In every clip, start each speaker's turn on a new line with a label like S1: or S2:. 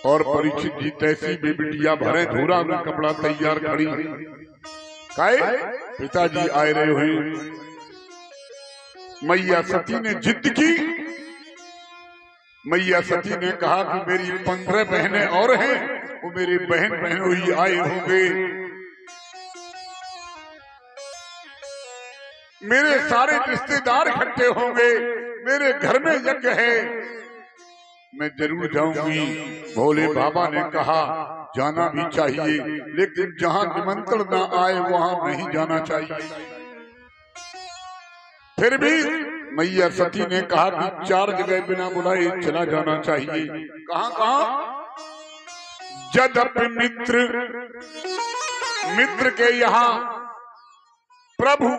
S1: और परीक्षित जी तैसी बेबिटिया भरे धूरा में कपड़ा तैयार खड़ी काहे पिताजी आए रहे हुए। मैया सती ने जिद की। मैया सती ने कहा कि मेरी 15 बहनें और हैं, वो मेरे बहन बहनों ही आए होंगे, मेरे सारे रिश्तेदार इकट्ठे होंगे, मेरे घर में यज्ञ है, मैं जरूर जाऊंगी। भोले बाबा ने कहा जाना भी चाहिए, लेकिन जहां निमंत्रण ना आए वहां नहीं जाना चाहिए। फिर भी मैया सती ने कहा कि 4 जगह बिना बुलाए चला जाना चाहिए। कहां कहां? जदपि मित्र के यहाँ प्रभु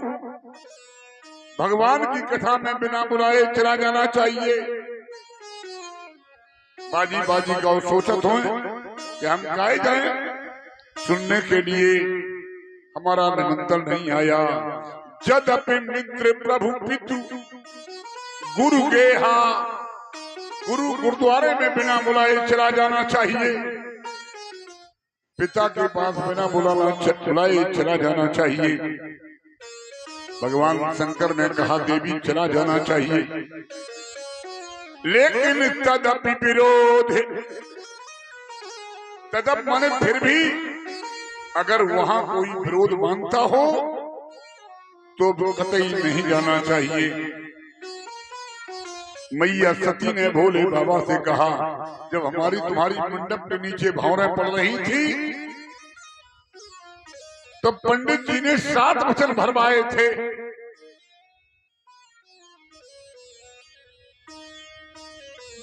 S1: भगवान की कथा में बिना बुलाए चला जाना चाहिए। बाजी बाजी का सोचत हो कि हम काहे जाए, सुनने के लिए हमारा निमंत्रण नहीं आया। जदपि मित्र प्रभु पितु गुरु के यहाँ, गुरु गुरुद्वारे में बिना बुलाए चला जाना चाहिए। पिता के पास बिना बुलाए चला जाना चाहिए। भगवान शंकर ने कहा देवी चला जाना चाहिए, लेकिन तदपि विरोध, तदप माने फिर भी अगर वहां कोई विरोध मानता हो तो कतई नहीं जाना चाहिए। मैया सती ने भोले बाबा से कहा जब हमारी तुम्हारी मंडप के नीचे भौरें पड़ रही थी तो पंडित जी ने 7 वचन भरवाए थे।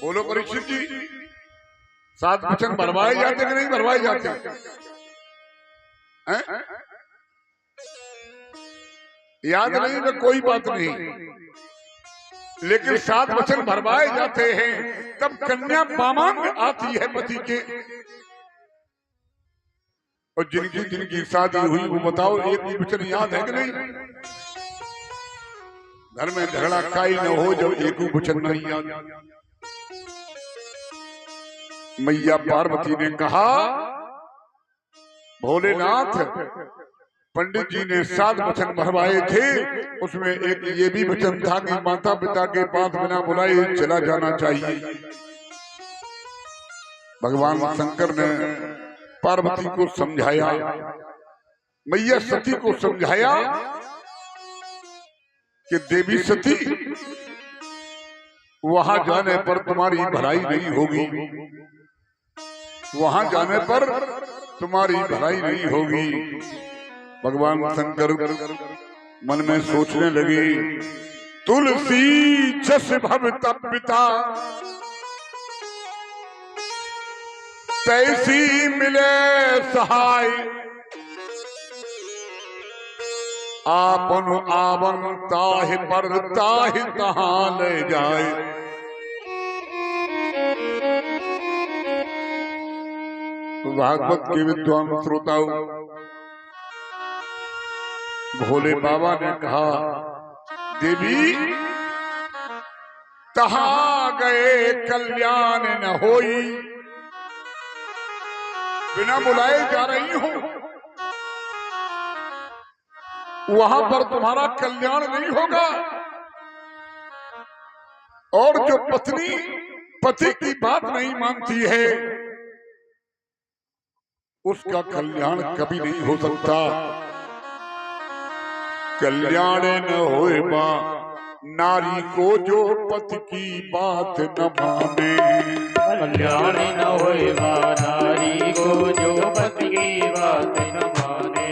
S1: बोलो परीक्षित जी, 7 वचन भरवाए जाते कि नहीं भरवाए जाते? याद नहीं तो कोई बात नहीं, लेकिन 7 वचन भरवाए जाते हैं। तब कन्या पामांग आती है पति के, और जिनकी शादी हुई वो बताओ एक भी वचन याद है कि नहीं? घर में झगड़ा काई न हो जब एक वचन नहीं याद। मैया पार्वती ने कहा भोलेनाथ पंडित जी ने 7 वचन भरवाए थे, उसमें एक ये भी वचन था कि माता पिता के पास बिना बुलाए चला जाना चाहिए। भगवान शंकर ने पार्वती को समझाया, मैया सती को समझाया कि देवी सती वहां जाने पर तुम्हारी भलाई नहीं होगी, वहां जाने पर तुम्हारी भलाई नहीं होगी। भगवान शंकर मन में सोचने लगे तुलसी जस भवता पिता तैसी मिले सहाय, आपन आवन ताहि पर ताहि तहां ले जाए। भागवत के विद्वान श्रोताओं, भोले बाबा ने कहा देवी तहां गए कल्याण न होई, बिना बुलाए जा रही हूं, वहां पर तुम्हारा कल्याण नहीं होगा। और जो पत्नी पति की बात नहीं मानती है उसका कल्याण कभी नहीं हो सकता। कल्याण न होए बा नारी को जो पति की बात न माने,
S2: कल्याण न होए बा नारी को जो पति की बात न माने।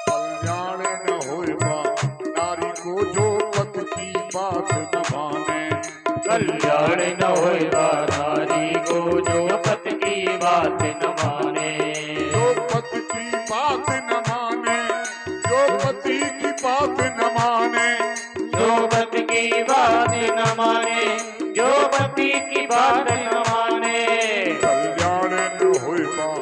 S1: कल्याण न होए बा नारी को जो पति की बात न माने,
S2: कल्याण न होएगा नारी को जो पति की बात न माने।
S1: जो पति की बात न माने, जो पति की बात न माने,
S2: जो पति की बात न माने, जो पति की बात न माने।
S1: कल्याण न होएगा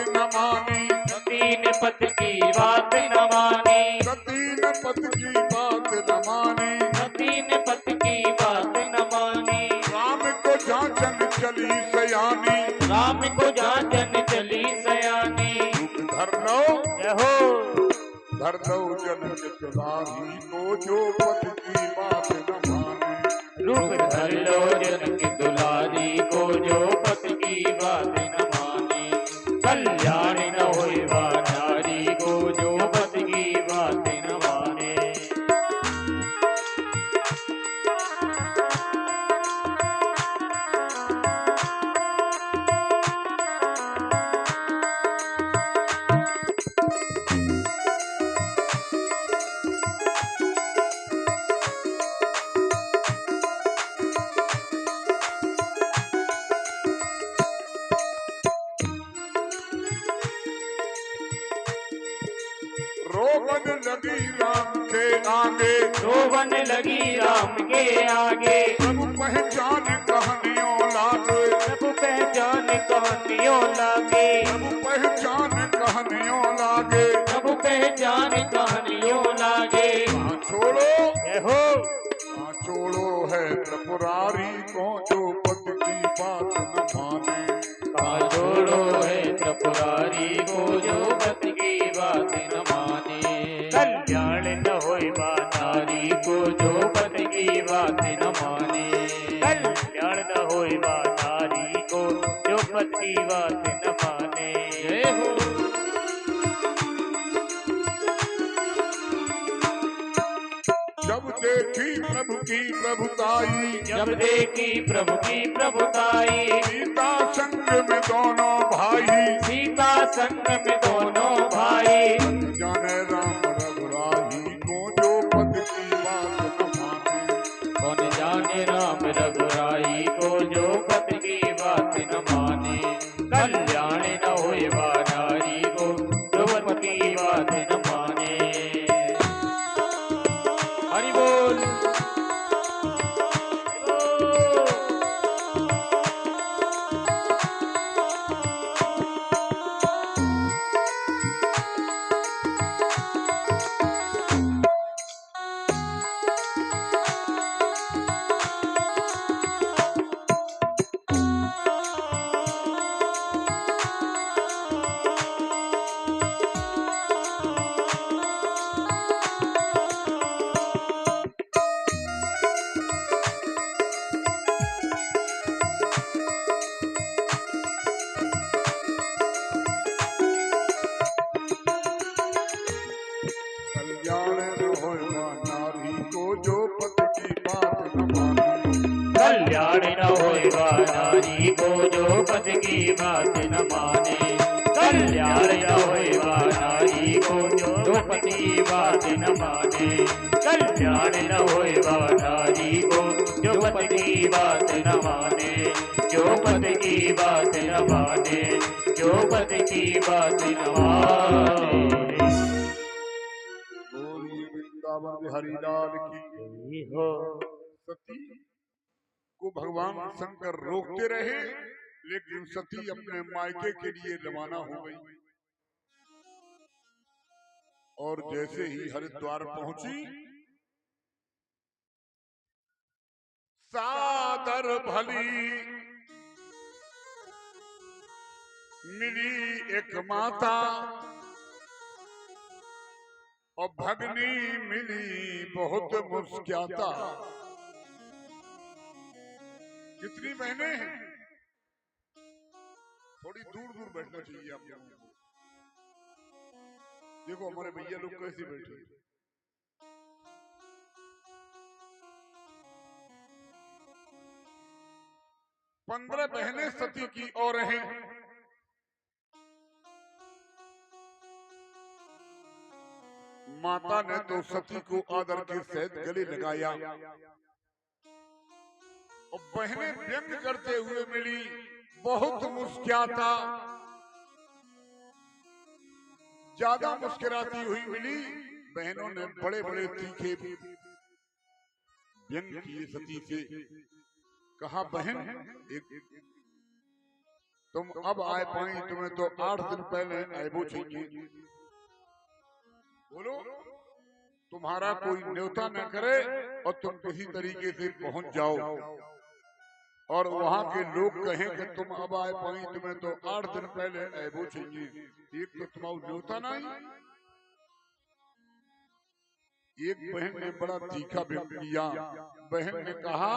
S1: न मानी,
S2: सती ने पति की बात न मानी,
S1: सती ने पति की बात न मानी,
S2: सती ने पति की बात न मानी।
S1: राम को जांचन चली सयानी,
S2: राम को जांचन चली सयानी।
S1: धर लो
S2: जय हो।
S1: धर लो जनक दुलारी को जो पति की बात न माने,
S2: रूप धर लो जनक दुलारी को जो पति की बात न माने। कल्याण न होए वा नारी को जो पति की बात न माने।
S1: रोवन लगी राम के आगे,
S2: रोवन लगी राम के आगे।
S1: प्रभु पहचान कहानियों लागे,
S2: प्रभु पहचान कहानियों लागे।
S1: प्रभु पहचान कहानियों लागे,
S2: प्रभु पहचान कहानियों लागे।
S1: कहाँ छोड़ो
S2: जय हो।
S1: कहाँ छोड़ो है त्रिपुरारी को जो पति की बात न माने,
S2: कहाँ छोड़ो है त्रिपुरारी को जो पति की बात न माने। कल्याण न होए वा नारी को जो पति की बात न माने। कल्याण न होए वा नारी को जो पति की बात न माने। जय हो।
S1: जब देखी प्रभु की प्रभुताई,
S2: जब देखी प्रभु की प्रभुताई।
S1: सीता संग में दोनों भाई,
S2: सीता संग में दोनों भाई।
S1: जाने राम रघुराई को जो पति की बात न माने,
S2: कौन जाने राम रघुराई को जो पति की बात न माने। कल्याण न होए वा नारी को जो पति की बात न माने। हरि बोल।
S1: कल्याण न होए नारी को जो पति की बात न माने,
S2: कल्याण न होए वा नारी को जो पति की बात न माने। कल्याण न होए वा नारी को जो पति की बात न माने। कल्याण न होए वा नारी को जो पति की बात न माने। जो पति की बात न माने। जो पति की बात न माने।
S1: बोलिए वृंदावन बिहारी लाल की।
S2: हो।
S1: सती को भगवान शंकर रोकते रहे, लेकिन सती अपने मायके के लिए रवाना हो गई। और जैसे ही हरिद्वार पहुंची, सादर भली मिली एक माता और भगनी मिली बहुत मुस्कुराता। कितनी बहनें हैं, थोड़ी दूर दूर बैठना चाहिए आप लोगों को। देखो हमारे भैया लोग कैसे बैठे हैं। 15 बहनें सती की और हैं। माता ने तो सती को आदर के सहित गले लगाया और बहनें व्यंग करते हुए मिली, बहुत मुस्कुराता, ज्यादा मुस्कुराती हुई मिली। बहनों ने बड़े बड़े तीखे व्यंग किए सती से। कहा बहन तुम अब आए पाई, तुम्हें तो 8 दिन पहले आएबो चाहिए। बोलो, तुम्हारा कोई न्योता न करे और तुम किसी तरीके से पहुंच जाओ और वहां के लोग कहें कि तुम अब आए पाई, तुम्हें तो 8 दिन पहले आएबो चाहिए। एक तो तुम्हारा न्योता नहीं। एक बहन ने बड़ा तीखा व्यक्त किया। बहन ने कहा,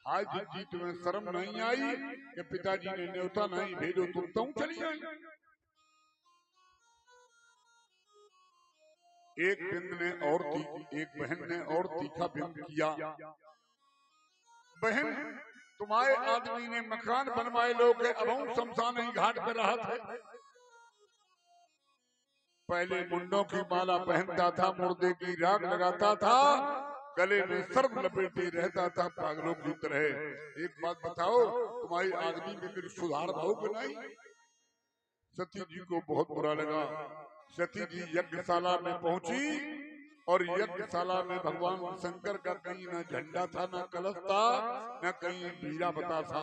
S1: हाय जी, तुम्हें शर्म नहीं आई कि पिताजी ने न्योता नहीं भेजो, तुम तो चली आई। एक बहन ने और तीखा व्यक्त किया। बहन, तुम्हारे आदमी ने मकान बनवाए, लोग अब शमशान ही घाट पर रहा था। पहले मुंडों की माला पहनता था, मुर्दे की राख लगाता था, गले में सर्प लपेटे रहता था पागलों की तरह। एक बात बताओ, तुम्हारी आदमी में कुछ सुधार भाव कि नहीं? सती जी को बहुत बुरा लगा। सती जी यज्ञशाला में पहुंची और यज्ञशाला में भगवान शंकर का कहीं न झंडा था, न कलश था, न कहीं बीड़ा बता था।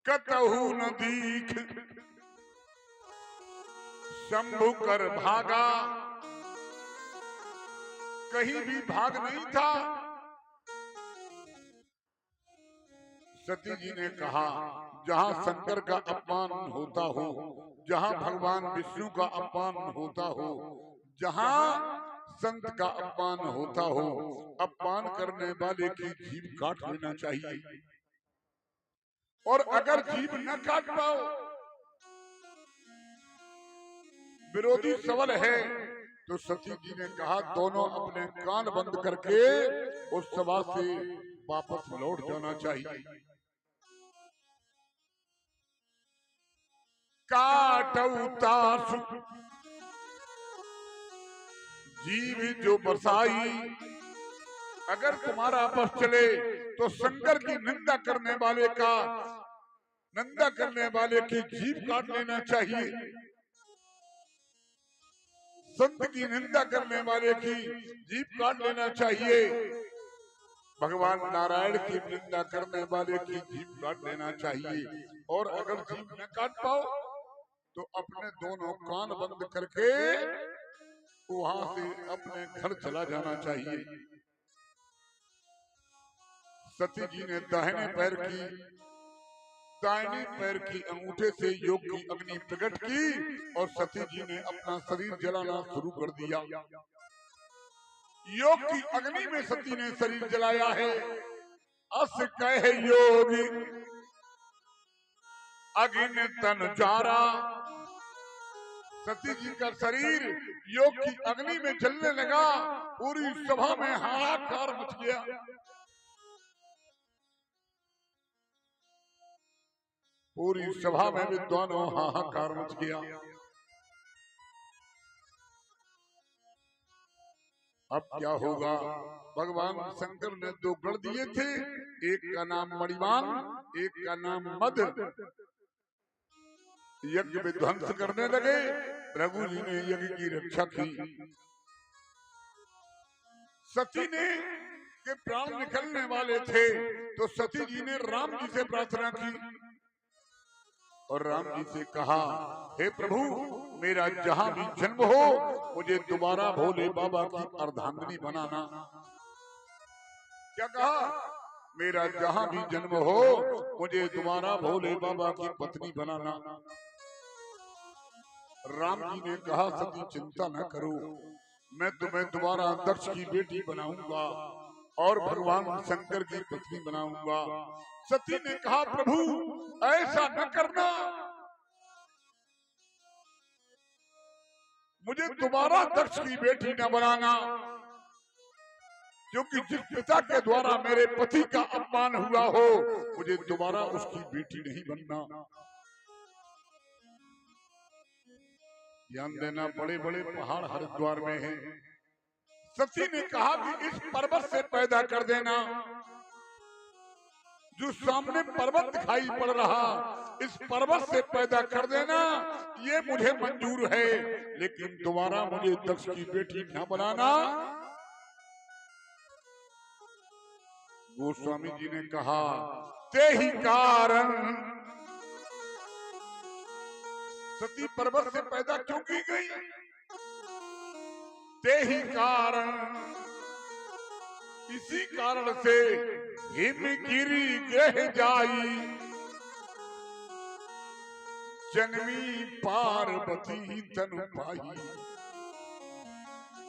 S1: कतहु न दीख शंभु कर भागा, कहीं भी भाग नहीं था। सती जी ने कहा, जहां शंकर का अपमान होता हो, जहां भगवान विष्णु का अपमान होता हो, जहां संत का अपमान होता हो, अपमान करने वाले की जीभ काट लेना चाहिए। और अगर जीभ न काट पाओ, विरोधी सबल है, तो सती जी ने कहा, दोनों अपने कान बंद करके उस सभा से वापस लौट जाना चाहिए। काटऊ तासु जीव जो बरसाई, अगर तुम्हारा बस चले तो शंकर की निंदा करने वाले की जीभ काट लेना चाहिए। संत की निंदा करने वाले की जीभ काट लेना चाहिए। भगवान नारायण की निंदा करने वाले की जीभ काट लेना चाहिए। और अगर जीभ न काट पाओ तो अपने दोनों कान बंद करके वहां से अपने घर चला जाना चाहिए। सती जी ने दाहिने पैर की अंगूठे से योग की अग्नि प्रकट की और सती जी ने अपना शरीर जलाना शुरू कर दिया। योग की अग्नि में सती ने शरीर जलाया है। अस कह योगी अग्नि तन जारा, सती जी का शरीर योग की अग्नि में जलने लगा। पूरी सभा में हाहाकार मच गया। पूरी सभा में विद्वानों हाहाकार मच गया। अब क्या होगा? भगवान शंकर ने 2 गढ़ दिए थे, एक का नाम मणिमान, एक का नाम मद। यज्ञ विध्वंस करने लगे। रघु जी ने यज्ञ की रक्षा की। सती ने के प्राण निकलने वाले थे तो सती जी ने राम जी से प्रार्थना की और राम जी से कहा, हे प्रभु, मेरा जहां भी जन्म हो मुझे दोबारा भोले बाबा की अर्धांगिनी बनाना। क्या कहा? मेरा जहां भी जन्म हो मुझे दोबारा भोले बाबा की पत्नी बनाना। राम जी ने कहा, सती चिंता न करो, मैं तुम्हें दोबारा दक्ष की बेटी बनाऊंगा और भगवान शंकर की पत्नी बनाऊंगा। सती ने कहा, प्रभु ऐसा न करना, मुझे दोबारा दक्ष की बेटी न बनाना, क्योंकि जिस पिता के द्वारा मेरे पति का अपमान हुआ हो मुझे दोबारा उसकी बेटी नहीं बनना। ध्यान देना, बड़े बड़े पहाड़ हरिद्वार में हैं। सती ने कहा कि इस पर्वत से पैदा कर देना। जो सामने पर्वत दिखाई पड़ रहा, इस पर्वत से पैदा कर देना, ये मुझे मंजूर है, लेकिन दोबारा मुझे दक्ष की बेटी न बनाना। गोस्वामी जी ने कहा, ते ही कारण सती पर्वत से पैदा क्यों की गई? ते ही कारण, इसी कारण से हिमगिरी ग्रह जाई, जन्मी पार्वती तन पाई।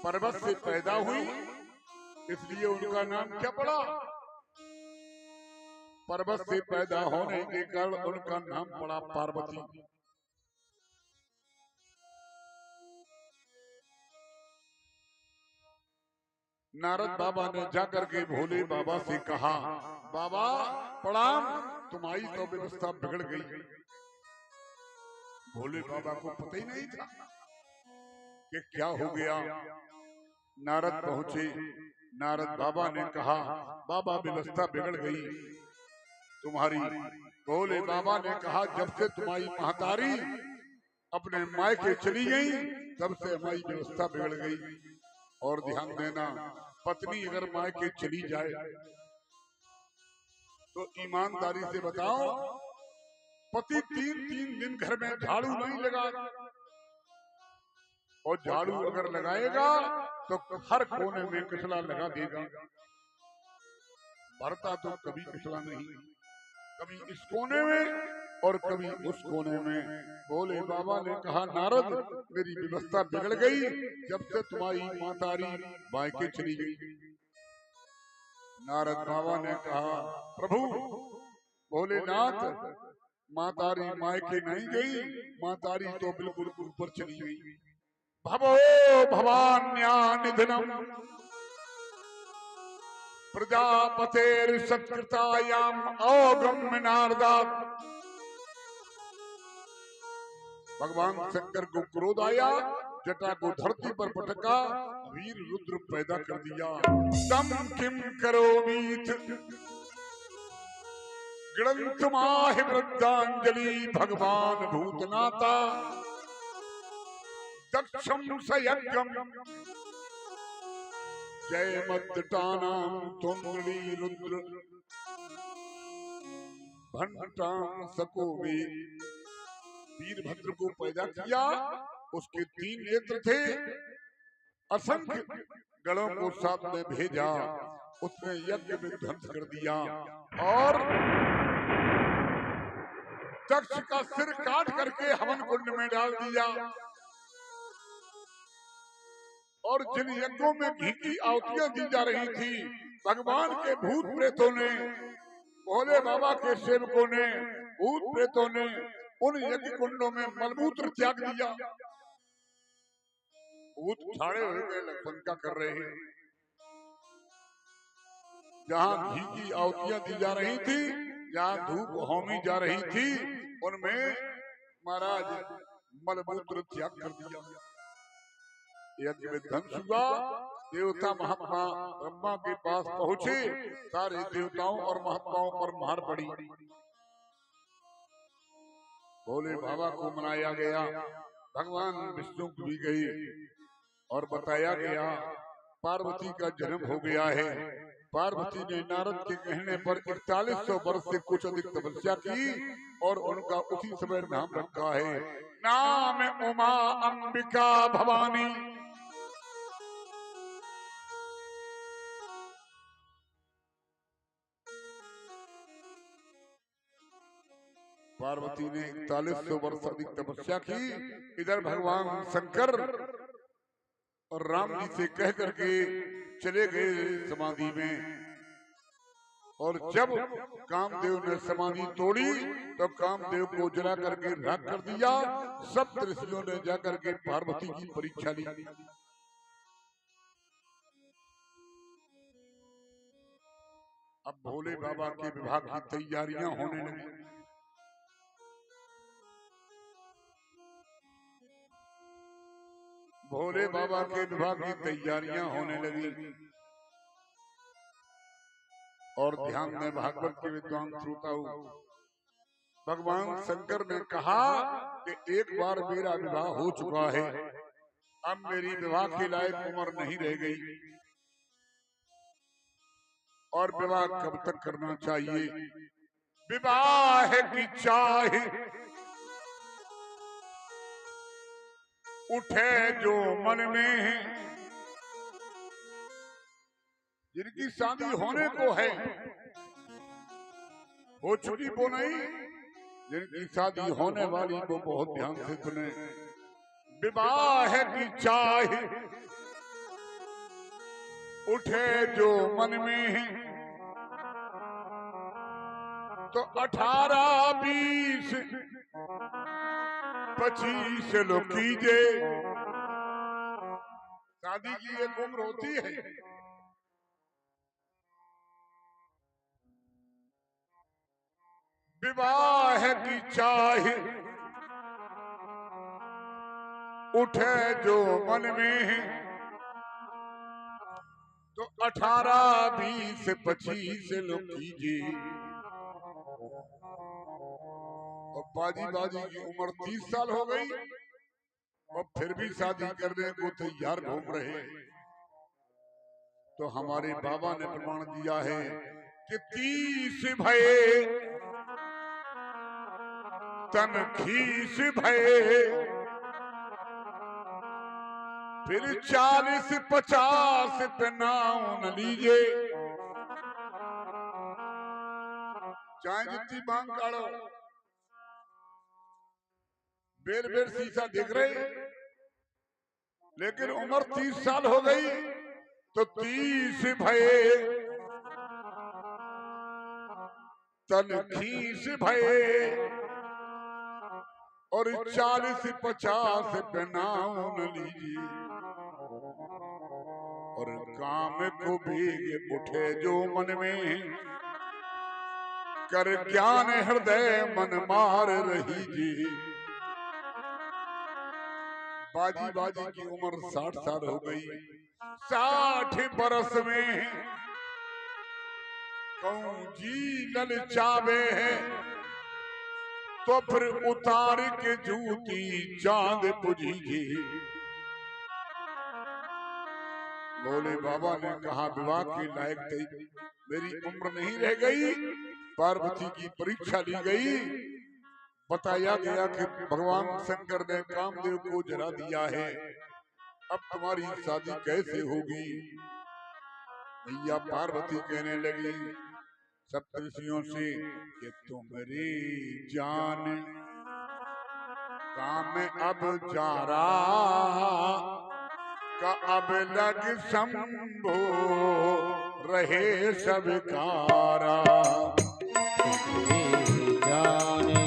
S1: पर्वत से पैदा हुई इसलिए उनका नाम क्या पड़ा? पर्वत से पैदा होने के कारण उनका नाम पड़ा पार्वती। नारद बाबा ने जाकर के भोले बाबा से कहा, बाबा प्रणाम, तुम्हारी तो व्यवस्था बिगड़ गई। भोले बाबा को पता ही नहीं था कि क्या हो गया। नारद पहुंचे, नारद बाबा ने कहा, बाबा व्यवस्था बिगड़ गई तुम्हारी। भोले बाबा ने कहा, जब से तुम्हारी महतारी अपने मायके चली गई तब से हमारी व्यवस्था बिगड़ गई। और ध्यान देना, पत्नी अगर मायके चली जाए तो ईमानदारी से बताओ, पति 3-3 दिन घर में झाड़ू नहीं लगा, और झाड़ू अगर लगाएगा तो हर कोने में कचरा लगा देगा। भरता तो कभी कचरा नहीं, कभी इस कोने में और कभी उस कोने में। भोले बाबा ने कहा, नारद मेरी व्यवस्था बिगड़ गई जब से तुम्हारी मातारी मायके चली गई। नारद बाबा ने कहा, प्रभु भोलेनाथ, मातारी मायके नहीं गई, मातारी तो बिल्कुल ऊपर चली गई। भवो भवान्या निधनम प्रजापतेर सत्कृतायाम अवगम्य नारदात। भगवान शंकर को क्रोध आया, जटा को धरती पर पटका, वीर रुद्र पैदा कर दिया। तम किम करोमीथ गृणन्तुमाहि वृद्धांजलि भगवान भूतनाथा दक्षम सयज्ञम जय मद्दटानाम तुंगली रुद्र भंटाम सकोवे। वीरभद्र को पैदा किया, उसके 3 नेत्र थे, असंख्य गणों को साथ में भेजा, उसने यज्ञ में ध्वंस कर दिया और दक्ष का सिर काट करके हवन कुंड में डाल दिया। और जिन यज्ञों में घी की आहुतियां दी जा रही थी, भगवान के भूत प्रेतों ने, भोले बाबा के सेवकों ने, भूत प्रेतों ने उन यज्ञ कुंडों में मलमूत्र त्याग दिया। भूत छाड़े हुए लंका कर रहे हैं। जहां घी की आहुतियां दी जा रही थी, जहां धूप होमी जा रही थी, उनमें महाराज मलमूत्र त्याग कर दिया। यज्ञ में ध्वंस हुआ। देवता महात्मा ब्रह्मा के पास पहुंचे, सारे देवताओं और महात्माओं पर मार पड़ी। भोले बाबा को मनाया गया, भगवान विष्णु भी गए और बताया गया पार्वती का जन्म हो गया है। पार्वती ने नारद के कहने पर 4100 वर्ष से कुछ अधिक तपस्या की और उनका उसी समय नाम रखा है, नाम उमा अंबिका भवानी। पार्वती ने 4100 वर्ष अधिक तपस्या की। इधर भगवान शंकर और राम जी से कह करके चले गए समाधि में। और जब कामदेव ने समाधि तोड़ी तो कामदेव को जला करके राख कर दिया। सब ऋषियों ने जाकर के पार्वती की परीक्षा ली। अब भोले बाबा के विवाह की तैयारियां होने लगी। भोले बाबा के विवाह की तैयारियां होने लगी। और ध्यान में भागवत के विद्वान श्रोताओं, भगवान शंकर ने कहा कि एक बार मेरा विवाह हो चुका है, अब मेरी विवाह के लायक उम्र नहीं रह गई, और विवाह कब तक करना चाहिए। विवाह की चाह उठे जो मन में, जिनकी शादी होने को है, हो चुकी वो नहीं, जिनकी शादी होने वाली वो बहुत ध्यान से सुने। विवाह की चाह उठे जो मन में, तो 18, 20, 25 लोग कीजिए। शादी की एक उम्र होती है। विवाह की चाह उठे जो मन में, तो 18, 20, 25 लोग कीजिए। और बाजी की उम्र 30 साल हो गई और फिर भी शादी करने को तैयार घूम रहे। तो हमारे बाबा ने प्रमाण दिया है कि 30 भये तन खीस भये, फिर 40, 50 पे नाव न लीजिए। चाहे जितनी मांग काढ़ो, बेर बेर शीशा दिख रहे, लेकिन उम्र 30 साल हो गई तो 30 भये तन खीस भये, और 40, 50 पे नाव न लीजिए। और काम को भीग उठे जो मन में, कर ज्ञान हृदय मन मार रही जी। बाजी की उम्र 60 साल हो गई। 60 बरस में कहूं जी ललचावे है, तो फिर उतार के जूती चांद पुजीजी। बोले बाबा ने कहा विवाह के लायक थी, मेरी उम्र नहीं रह गई। पार्वती की परीक्षा ली गई, बताया गया कि भगवान शंकर ने कामदेव को जला दिया है, अब तुम्हारी शादी कैसे होगी। मैया पार्वती कहने लगी सप्तऋषियों से कि तुम्हारी जान काम अब जा रहा का, अब लग शंभो रहे सब कारा।
S2: जाने